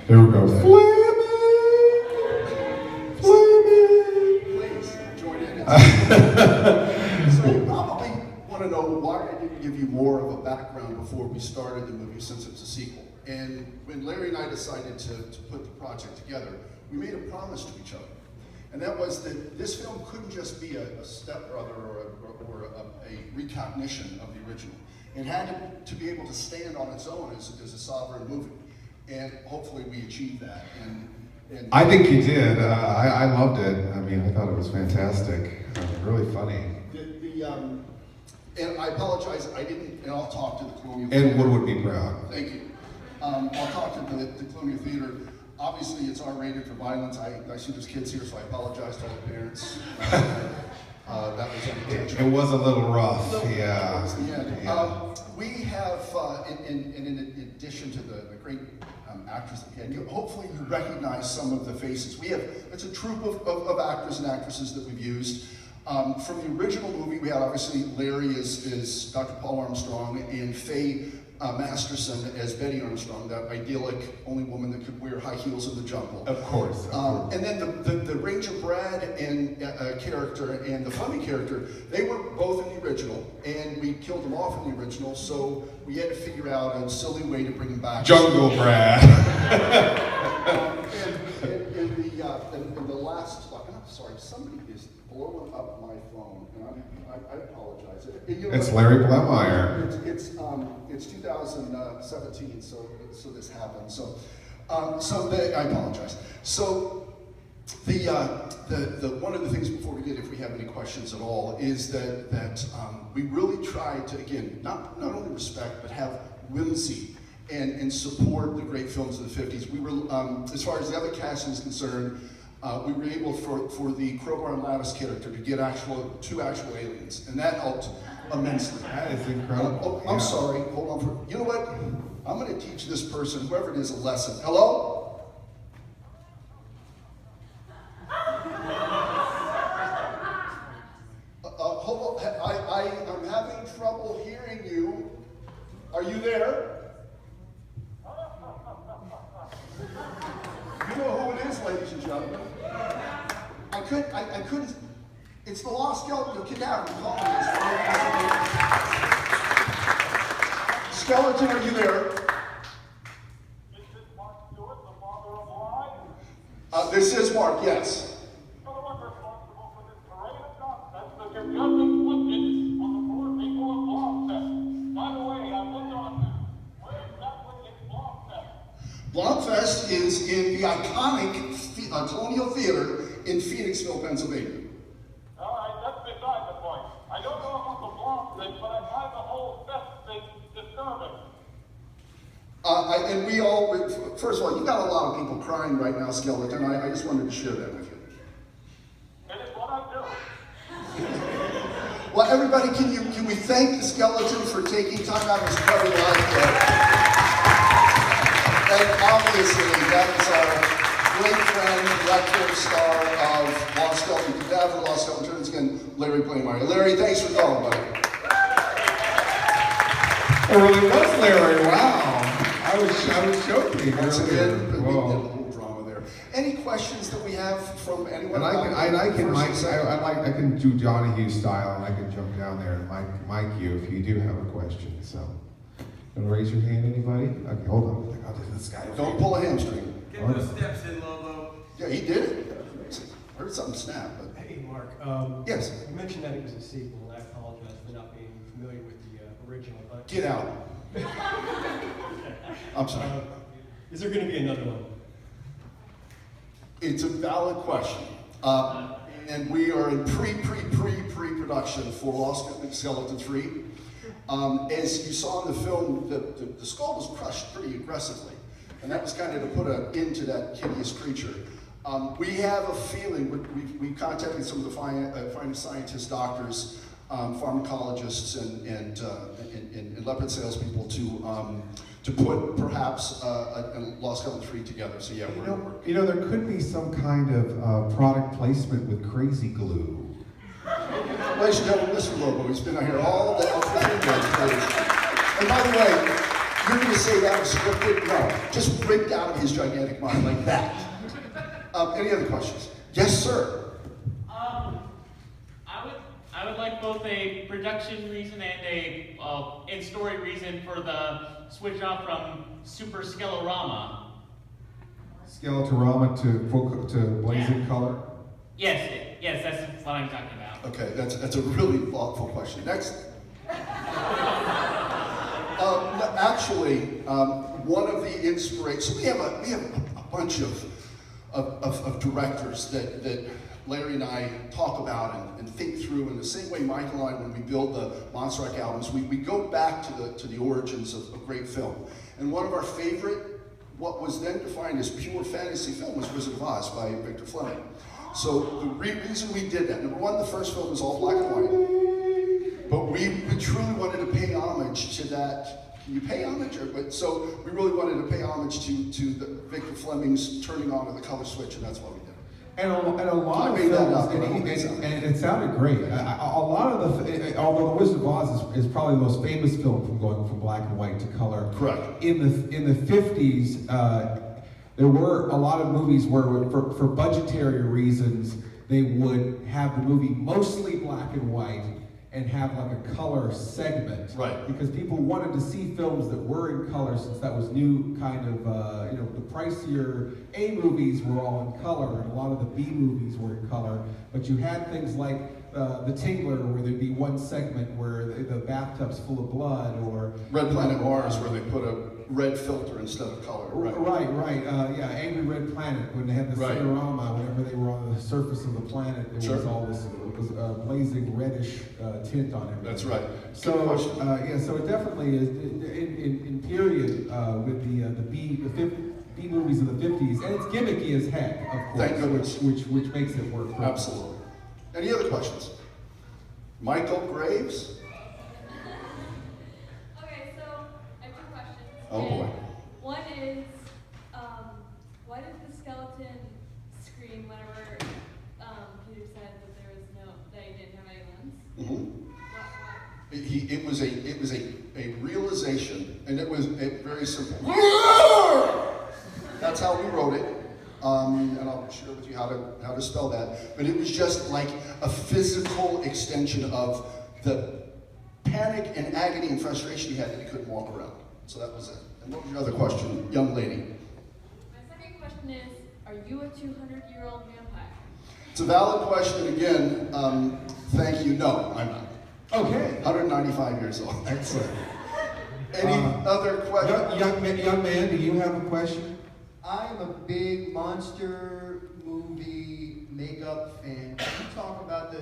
Here we go. Please join in. So you probably want to know why I didn't give you more of a background before we started the movie, since it's a sequel. And when Larry and I decided to put the project together, we made a promise to each other. And that was that this film couldn't just be a stepbrother or a recognition of the original. It had to be able to stand on its own as a sovereign movie. And hopefully we achieved that. And I think you did. I loved it. I mean, I thought it was fantastic. Really funny. And I apologize, I didn't, and I'll talk to the Colonial Ed Theater. Wood would be proud. Thank you. I'll talk to the Colonial Theater. Obviously, it's R-rated for violence. I see there's kids here, so I apologize to all the parents. That was unintentional. It was a little rough, yeah. We have, in addition to the great actors that we had, hopefully you recognize some of the faces. It's a troupe of actors and actresses that we've used. From the original movie, we had obviously Larry as Dr. Paul Armstrong and Faye Masterson as Betty Armstrong, that idyllic only woman that could wear high heels in the jungle. Of course. And then the Ranger Brad and character and the Fleming character, they were both in the original, and we killed them off in the original, so we had to figure out a silly way to bring them back. Jungle Brad. And the last, I'm sorry, somebody is blowing up my phone, and I apologize. It's Larry Blemeyer. It's 2017, so this happened. I apologize. So the one of the things before we did, if we have any questions at all, is that we really tried to, again, not only respect but have whimsy and support the great films of the 50s. We were, as far as the other casting is concerned, we were able for the Crowbar and Lattice character to get two actual aliens, and that helped immensely. That is incredible. I'm sorry, hold on you know what? I'm going to teach this person, whoever it is, a lesson. Hello? Hold on, I'm having trouble hearing you. Are you there? You know who it is, ladies and gentlemen. I couldn't, it's the lost skeleton of cadaver calling us. Skeleton, are you there? Is this Mark Stuart, the father of lies? This is Mark, yes. You're the one responsible for this parade of nonsense that you're just inflicted on the poor people of Blobfest. By the way, I'm looking on this. Where exactly is Blobfest? Blobfest is in the iconic Colonial Theater in Phoenixville, Pennsylvania. All right, that's beside the point. I don't know about the Blobfest, but I find the whole fest thing disturbing. And we all, first of all, you got a lot of people crying right now, Skeleton. I just wanted to share that with you. It is what I do. Well, everybody, can we thank the Skeleton for taking time out of his covered life? And obviously, that is our great friend, director, star of Lost Skeleton, Cadaver, Lost Skeleton Turns again, Larry Blemeyer. Larry, thanks for calling, buddy. It really was Larry. Wow. I was joking. Once earlier. again, we did a Whoa. little drama there. Any questions that we have from anyone? And I can do Johnny Hughes style, and I can jump down there and mic you if you do have a question. So, you want to raise your hand, anybody? Okay, hold on. I'll do this guy. Don't pull a hamstring. Get those steps in, Lobo. Yeah, he did it. I heard something snap, but Hey, Mark. yes. You mentioned that it was a sequel, and I apologize for not being familiar with the original. But Get out. I'm sorry. Is there going to be another one? It's a valid question. And we are in pre-production for Lost Skeleton 3. As you saw in the film, the skull was crushed pretty aggressively. And that was kind of to put an end to that hideous creature. We have a feeling, we've contacted some of the finest scientists, doctors, pharmacologists, and leopard salespeople to put perhaps a Lost Skeleton 3 together. So yeah, we're there could be some kind of product placement with crazy glue. Ladies and gentlemen, Mr. Lobo, he's been out here all day for 3 days. And by the way, You're going to say that was scripted? No, just ripped out of his gigantic mind like that. Any other questions? Yes, sir. I would like both a production reason and a in-story reason for the switch off from Super Skelerama. Skeletorama to blazing color. Yes, that's what I'm talking about. Okay, that's a really thoughtful question. Next. Actually, one of the inspirations. So we have a bunch of directors that Larry and I talk about and think through in the same way Michael and I, when we build the Monster Rock albums, we go back to the origins of great film. And one of our favorite, what was then defined as pure fantasy film, was Wizard of Oz by Victor Fleming. So the reason we did that, number one, the first film was all black and white, but we truly wanted to pay homage to that. Can you pay homage? So we really wanted to pay homage to the Victor Fleming's turning on of the color switch, and that's what we did. And a lot I of made that films, up, and, but I hope he- it and, sounds- and it sounded great. A lot of although The Wizard of Oz is probably the most famous film from going from black and white to color. Correct. In the 50s, there were a lot of movies where, for budgetary reasons, they would have the movie mostly black and white and have like a color segment. Right. Because people wanted to see films that were in color, since that was new kind of, the pricier A movies were all in color, and a lot of the B movies were in color. But you had things like The Tingler, where there'd be one segment where the bathtub's full of blood, or Red Planet Mars, where they put a red filter instead of color. Right. Angry Red Planet, when they had the Right. Cinerama, whenever they were on the surface of the planet, there was Sure. all this blazing reddish tint on everything. That's right. So Good question. so it definitely is in period with the B movies of the 50s, and it's gimmicky as heck, of course, Thank goodness. which makes it work. perfectly. Absolutely. Any other questions? Michael Graves? Okay, so I have two questions. Oh, boy. And one is, why did the skeleton scream whenever Peter said that he didn't have any limbs? Mm-hmm. Why? It was a realization, and it was very simple. That's how we wrote it, and I'll share with you how to spell that. But it was just like a physical extension of the panic and agony and frustration he had that he couldn't walk around. So that was it. And what was your other question, young lady? My second question is, are you a 200-year-old vampire? It's a valid question. Again, thank you. No, I'm not. Okay. 195 years old. Excellent. Any other questions? Young man, do you have a question? I'm a big monster movie makeup fan. Can you talk about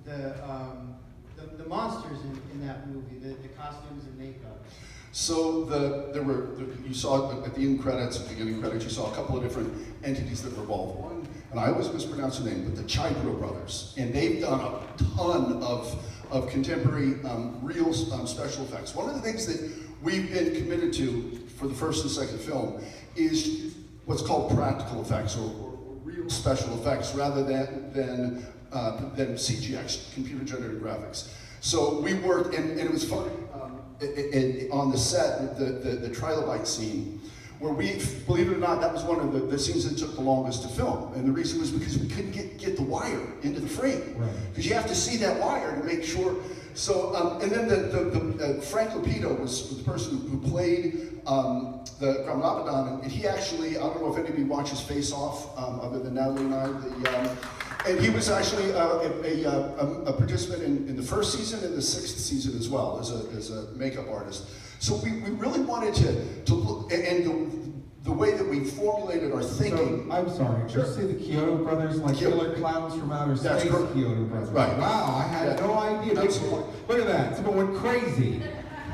the monsters in that movie, the costumes and makeup? So you saw at the end credits, at the beginning credits, you saw a couple of different entities that were involved. One, and I always mispronounce the name, but the Chibro brothers, and they've done a ton of contemporary real special effects. One of the things that we've been committed to for the first and second film is what's called practical effects or real special effects rather than CGX, computer generated graphics. So we worked, and it was fun on the set, the trilobite scene, where we, believe it or not, that was one of the scenes that took the longest to film. And the reason was because we couldn't get the wire into the frame. Because you have to see that wire to make sure. So, and then the Frank Lapito was the person who played the Grand Abaddon, and he actually, I don't know if anybody watches Face Off, other than Natalie and I, and he was actually a participant in the first season and the sixth season as well as a makeup artist. So we really wanted to look, and the way that we formulated our thinking. So, I'm sorry, did you say the Kyoto brothers, like Kyoto. Killer Clowns from Outer That's Space correct. Kyoto brothers? Right. Wow, I had no idea. Absolutely. Look at that, someone went crazy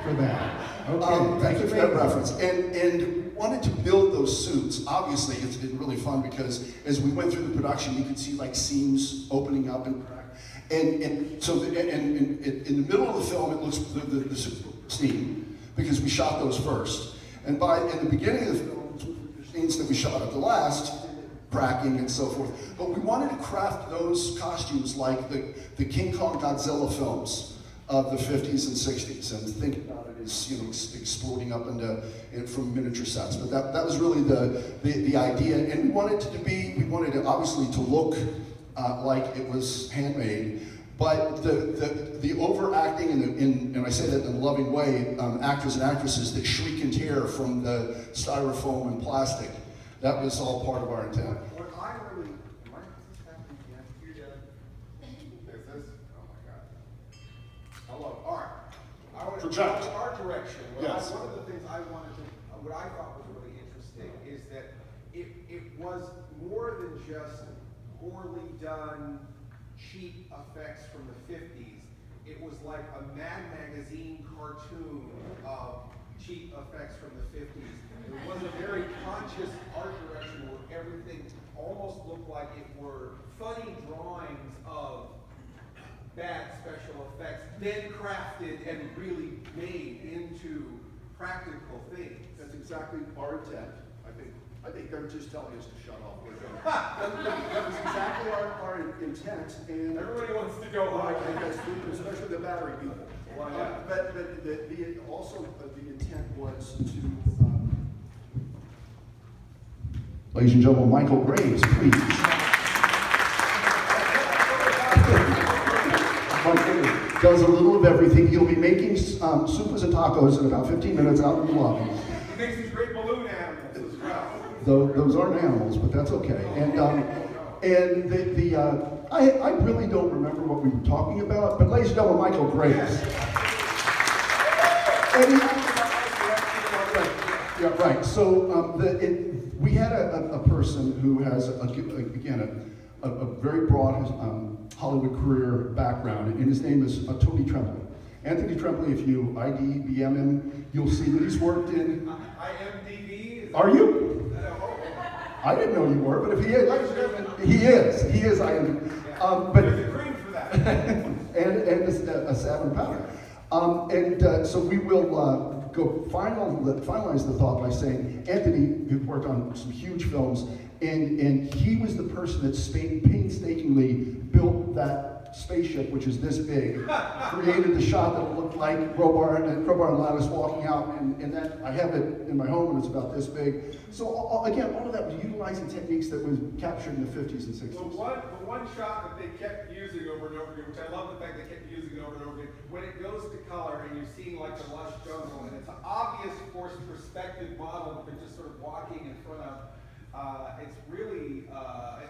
for that. Okay, Thank you for that amazing. reference. And wanted to build those suits. Obviously, it's been really fun because as we went through the production, you could see like seams opening up and crack. And so in the middle of the film, it looks the suit steam because we shot those first. And in the beginning of the film, scenes that we shot at the last, cracking and so forth. But we wanted to craft those costumes like the King Kong Godzilla films. of the 50s and 60s, and think about it as, you know, exploding up from miniature sets. But that was really the idea, and we wanted it obviously to look like it was handmade, but the overacting and I say that in a loving way, actors and actresses that shriek and tear from the styrofoam and plastic, that was all part of our intent. What I really, am I, is this happening again? You're done. Is this? Oh my God. Hello, all right. I want to Project. our direction. Yes. One of the things I wanted to, what I thought was really interesting is that it was more than just poorly done, cheap effects from the 50s. It was like a Mad Magazine cartoon of cheap effects from the 50s. It was a very conscious art direction where everything almost looked like it were funny drawings of bad special effects, then crafted and really made into practical things. That's exactly our intent. I think they're just telling us to shut off. We're done. that was exactly our intent, and Everybody wants to go home. especially the battery people. Why not? But also the intent was to. Ladies and gentlemen, Michael Graves, please. Does a little of everything. He'll be making sopas and tacos in about 15 minutes out in the lobby. He makes these great balloon animals as well. Those aren't animals, but that's okay. And I really don't remember what we were talking about, but ladies and gentlemen, Michael Graves. Yeah, right. So we had a person who has a very broad Hollywood career background, and his name is Tony Tremblay. Anthony Tremblay, if you IDBM him, you'll see that he's worked in. IMDb? Are you? I didn't know you were, but if he is, he is IMDb. But There's a cream for that. and a salmon powder. So we will finalize the thought by saying Anthony, who worked on some huge films, and he was the person that painstakingly built that spaceship, which is this big, created the shot that looked like Crowbar and Lattice walking out, and that I have it in my home, and it's about this big. So again, all of that was utilizing techniques that was captured in the 50s and 60s. The one shot that they kept using over and over again, which I love the fact they kept using over and over again, when it goes to color and you're seeing like the lush jungle, and it's an obvious forced perspective model that they're just sort of walking in front of. It's really,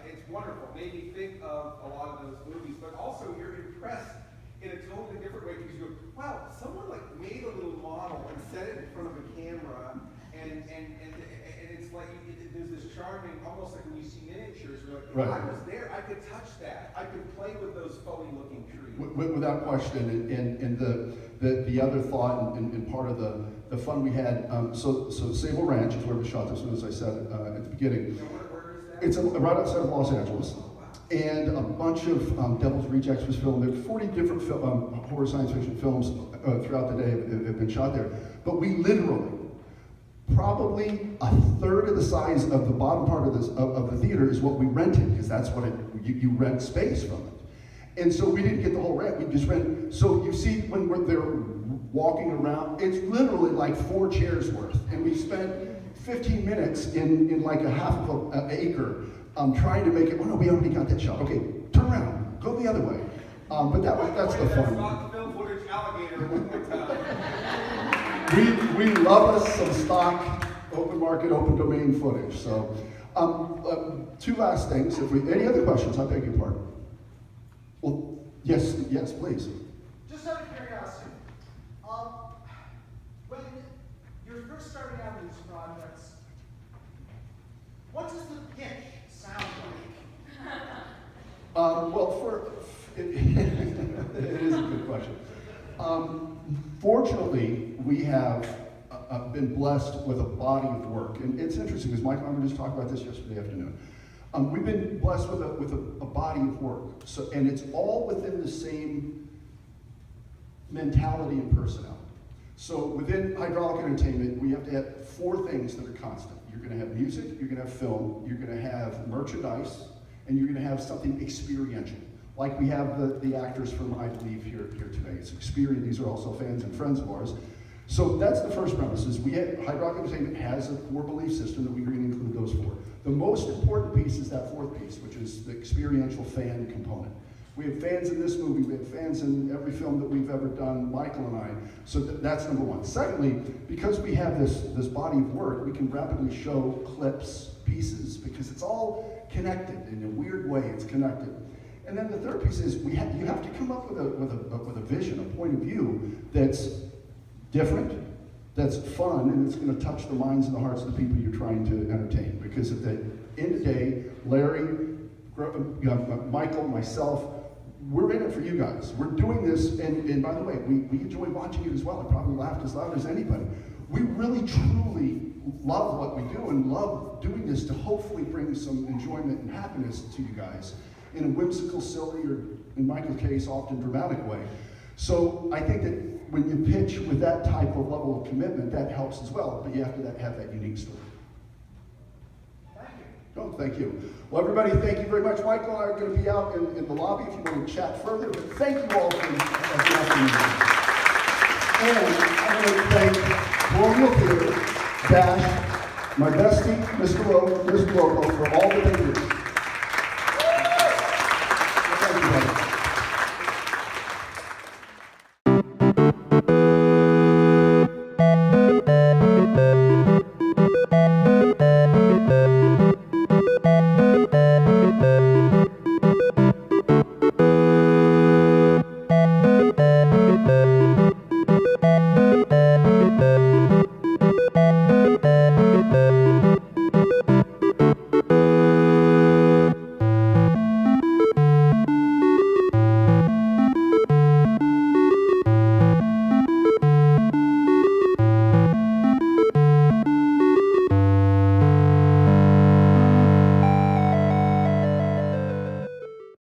it's wonderful. Made me think of a lot of those movies, but also you're impressed in a totally different way because you go, wow, someone like made a little model and set it in front of a camera, and it's like there's this charming, almost like when you see miniatures, you're like, if I was there, I could touch that. I could play with those phony-looking trees. Without question, and the other thought and part of the fun we had, so Sable Ranch is where we shot this one, as I said at the beginning. Where is that? It's right outside of Los Angeles. And a bunch of Devil's Rejects was filmed. There 40 different horror science fiction films throughout the day have been shot there. But we literally, probably a third of the size of the bottom part of the theater is what we rented, because that's what you rent space from it. And so we didn't get the whole rent, we just rent. So you see when they're walking around, it's literally like 4 chairs worth. And we spent 15 minutes in like a half of an acre trying to make it, oh no, we already got that shot. Okay, turn around, go the other way. But that's the fun. Stock film footage alligator one more time. We love us some stock, open market, open domain footage. So, 2 last things. Any other questions? I beg your pardon. Well, yes, please. Just out of curiosity, when you're first starting out in these projects, what does the pitch sound like? It is a good question. Fortunately, we have been blessed with a body of work, and it's interesting because Mike and I were just talking about this yesterday afternoon. We've been blessed with a body of work, and it's all within the same mentality and personality. So within hydraulic entertainment, we have to have 4 things that are constant. You're going to have music, you're going to have film, you're going to have merchandise, and you're going to have something experiential. like we have the actors from I Believe here today. It's Experian. These are also fans and friends of ours. So that's the first premise, is Hard Rock Entertainment has a core belief system that we're going to include those four. The most important piece is that fourth piece, which is the experiential fan component. We have fans in this movie, we have fans in every film that we've ever done, Michael and I, so that's number one. Secondly, because we have this body of work, we can rapidly show clips, pieces, because it's all connected. In a weird way, it's connected. And then the third piece is you have to come up with a vision, a point of view that's different, that's fun, and it's going to touch the minds and the hearts of the people you're trying to entertain. Because at the end of the day, Larry, Michael, myself, we're in it for you guys. We're doing this, and by the way, we enjoy watching it as well. I probably laughed as loud as anybody. We really, truly love what we do and love doing this to hopefully bring some enjoyment and happiness to you guys in a whimsical, silly, or in Michael's case, often dramatic way. So I think that when you pitch with that type of level of commitment, that helps as well, but you have to have that unique story. Thank you. Oh, thank you. Well, everybody, thank you very much. Michael and I are going to be out in the lobby if you want to chat further, but thank you all for the opportunity. And I want to thank Colonial Theater, Dash, my bestie, Mr. Lobo, for all that they do.